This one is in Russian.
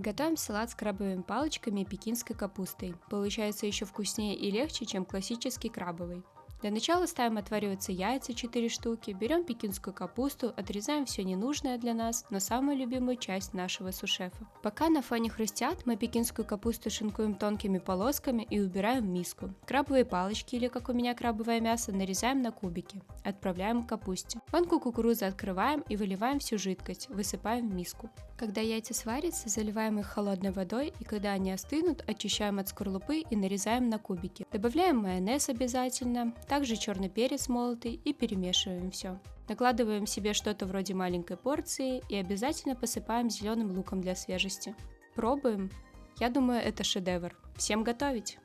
Готовим салат с крабовыми палочками и пекинской капустой. Получается еще вкуснее и легче, чем классический крабовый. Для начала ставим отвариваться яйца 4 штуки, берем пекинскую капусту, отрезаем все ненужное для нас, но самую любимую часть нашего сушефа. Пока на фоне хрустят, мы пекинскую капусту шинкуем тонкими полосками и убираем в миску. Крабовые палочки, или как у меня крабовое мясо, нарезаем на кубики. Отправляем к капусте. Банку кукурузы открываем и выливаем всю жидкость, высыпаем в миску. Когда яйца сварятся, заливаем их холодной водой, и когда они остынут, очищаем от скорлупы и нарезаем на кубики. Добавляем майонез обязательно, также черный перец молотый и перемешиваем все. Накладываем себе что-то вроде маленькой порции и обязательно посыпаем зеленым луком для свежести. Пробуем. Я думаю, это шедевр. Всем готовить!